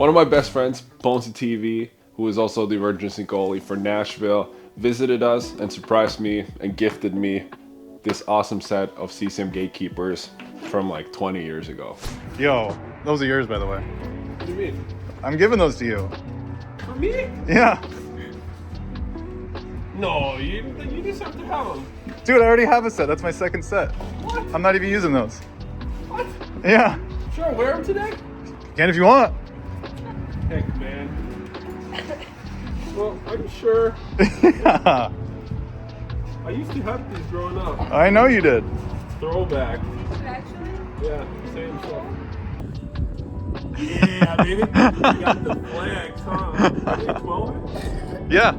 One of my best friends, Bonesy TV, who is also the emergency goalie for Nashville, visited us and surprised me and gifted me this awesome set of CCM Gatekeepers from like 20 years ago. Yo, those are yours, by the way. What do you mean? I'm giving those to you. For me? Yeah. No, you just have to have them. Dude, I already have a set. That's my second set. What? I'm not even using those. What? Yeah. Sure, wear them today? You can if you want. Heck, man. Well, I'm sure. Yeah. I used to have these growing up. I know you did. Throwback. Actually? Yeah, same stuff. Yeah, baby. You got the flags, huh? Are they 12? Yeah.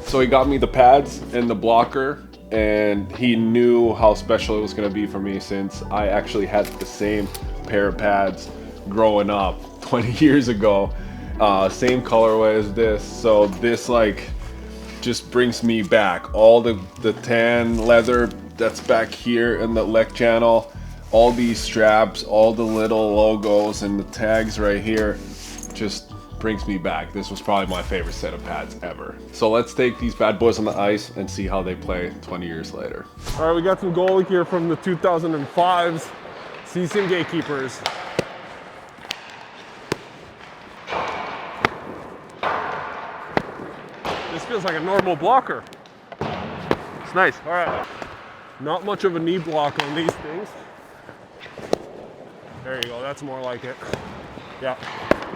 So he got me the pads and the blocker, and he knew how special it was going to be for me since I actually had the same pair of pads growing up 20 years ago. Same colorway as this, so this like just brings me back. All the tan leather that's back here in the leg channel, all these straps, all the little logos and the tags right here, just brings me back. This was probably my favorite set of pads ever. So let's take these bad boys on the ice and see how they play 20 years later. All right, we got some goalie gear from the 2005s CCM Gatekeepers. This feels like a normal blocker. It's nice. All right. Not much of a knee block on these things. There you go. That's more like it. Yeah.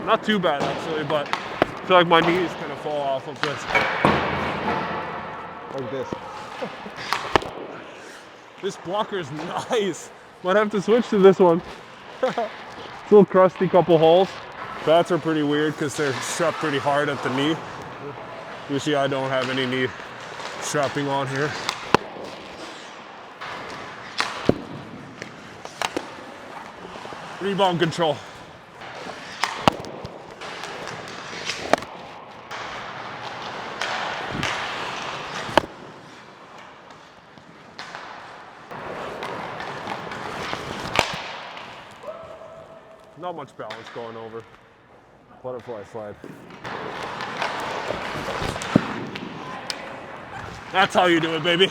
Not too bad actually, but I feel like my knees kind of fall off of this. Like this. This blocker is nice. Might have to switch to this one. It's a little crusty, couple holes. Bats are pretty weird because they're strapped pretty hard at the knee. You see I don't have any knee strapping on here. Rebound control. Not much balance going over. Butterfly slide. That's how you do it, baby.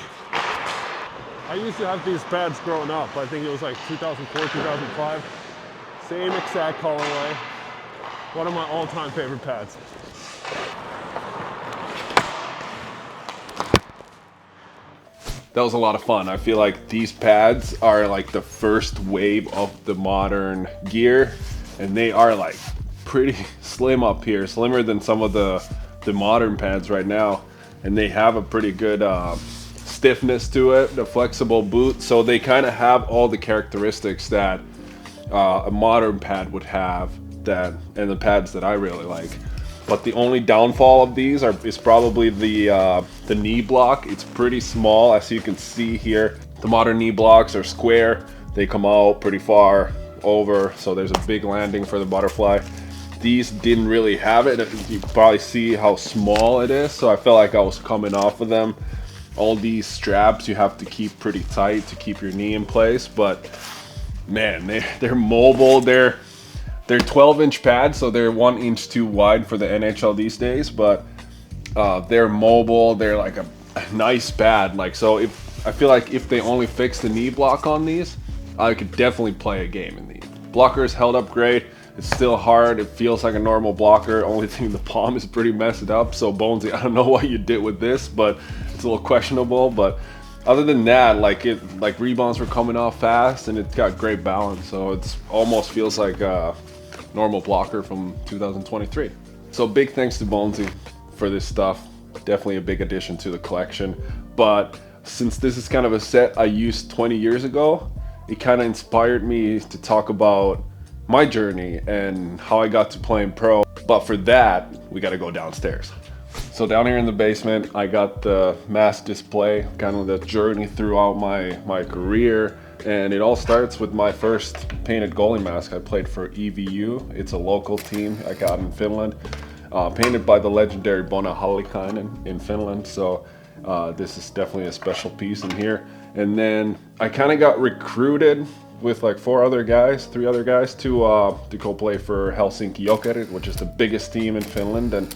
I used to have these pads growing up. I think it was like 2004, 2005. Same exact colorway. One of my all-time favorite pads. That was a lot of fun. I feel like these pads are like the first wave of the modern gear, and they are like pretty slim up here, slimmer than some of the modern pads right now, and they have a pretty good stiffness to it, the flexible boot, so they kind of have all the characteristics that a modern pad would have, that and the pads that I really like. But the only downfall of these is probably the knee block. It's pretty small, as you can see here. The modern knee blocks are square. They come out pretty far over, so there's a big landing for the butterfly. These didn't really have it. You can probably see how small it is, so I felt like I was coming off of them. All these straps you have to keep pretty tight to keep your knee in place, but man, they're mobile. They're 12-inch pads, so they're 1 inch too wide for the NHL these days, but they're mobile. They're like a nice pad. Like, so I feel like if they only fix the knee block on these, I could definitely play a game in these. Blockers held up great. It's still hard. It feels like a normal blocker. Only thing, the palm is pretty messed up. So Bonesy, I don't know what you did with this, but it's a little questionable. But other than that, like rebounds were coming off fast, and it's got great balance. So it's almost feels like a normal blocker from 2023. So big thanks to Bonesy for this stuff. Definitely a big addition to the collection. But since this is kind of a set I used 20 years ago, it kind of inspired me to talk about my journey and how I got to playing pro. But for that, we got to go downstairs. So down here in the basement, I got the mass display, kind of the journey throughout my career. And it all starts with my first painted goalie mask. I played for EVU. It's a local team I got in Finland, painted by the legendary Bona Hallikainen in Finland. So this is definitely a special piece in here. And then I kind of got recruited with like three other guys to go play for Helsinki Jokerit, which is the biggest team in Finland. And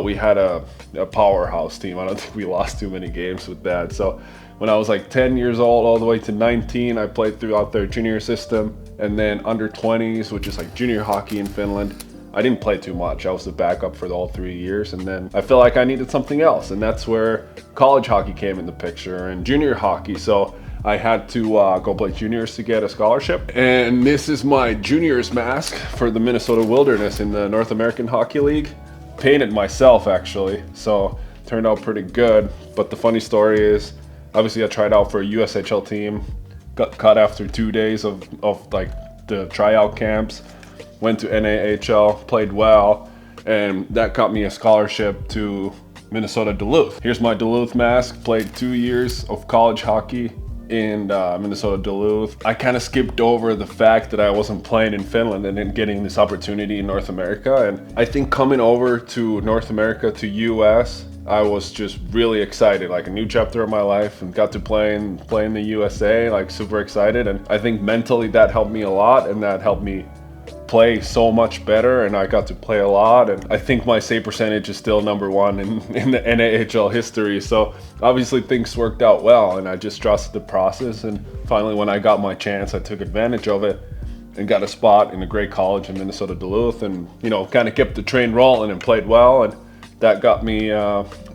we had a powerhouse team. I don't think we lost too many games with that. So when I was like 10 years old all the way to 19, I played throughout their junior system. And then under 20s, which is like junior hockey in Finland, I didn't play too much. I was the backup for all 3 years, and then I felt like I needed something else, and that's where college hockey came in the picture and junior hockey. So I had to go play juniors to get a scholarship. And this is my juniors mask for the Minnesota Wilderness in the North American Hockey League. Painted myself, actually, so turned out pretty good. But the funny story is, obviously I tried out for a USHL team, got cut after 2 days of like the tryout camps, went to NAHL, played well, and that got me a scholarship to Minnesota Duluth. Here's my Duluth mask. Played 2 years of college hockey in Minnesota Duluth. I kind of skipped over the fact that I wasn't playing in Finland and then getting this opportunity in North America. And I think coming over to North America, to US, I was just really excited, like a new chapter of my life, and got to play in the USA, like super excited. And I think mentally that helped me a lot, and that helped me play so much better, and I got to play a lot, and I think my save percentage is still number one in the NAHL history. So obviously things worked out well, and I just trusted the process, and finally when I got my chance, I took advantage of it and got a spot in a great college in Minnesota Duluth, and kind of kept the train rolling and played well, and that got me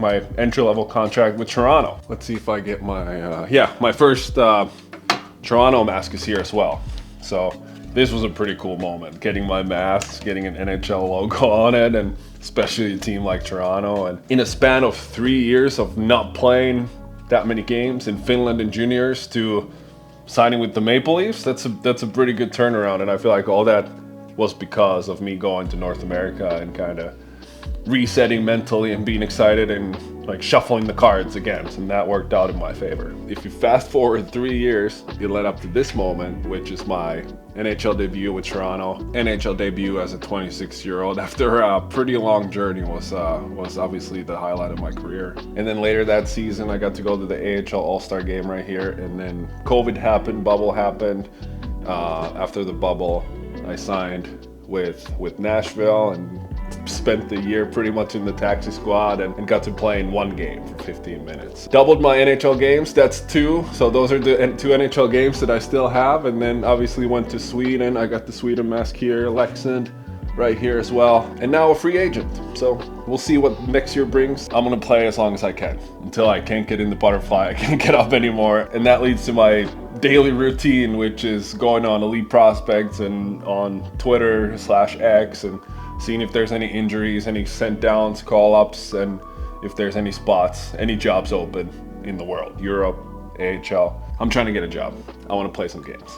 my entry-level contract with Toronto. Let's see if I get my first Toronto mask is here as well. So this was a pretty cool moment, getting my mask, getting an NHL logo on it, and especially a team like Toronto. And in a span of 3 years of not playing that many games in Finland and juniors to signing with the Maple Leafs, that's a pretty good turnaround. And I feel like all that was because of me going to North America and kind of resetting mentally and being excited and like shuffling the cards again, and that worked out in my favor. If you fast forward 3 years, you led up to this moment, which is my NHL debut with Toronto. NHL debut as a 26-year-old after a pretty long journey was obviously the highlight of my career. And then later that season, I got to go to the AHL All-Star game right here, and then COVID happened, bubble happened. After the bubble, I signed with Nashville and spent the year pretty much in the taxi squad and got to play in one game for 15 minutes. Doubled my NHL games, that's 2. So those are the 2 NHL games that I still have. And then obviously went to Sweden. I got the Sweden mask here, Leksand right here as well. And now a free agent. So we'll see what next year brings. I'm gonna play as long as I can until I can't get in the butterfly. I can't get up anymore. And that leads to my daily routine, which is going on Elite Prospects and on Twitter/X and seeing if there's any injuries, any sent downs, call-ups, and if there's any spots, any jobs open in the world, Europe, AHL. I'm trying to get a job. I want to play some games.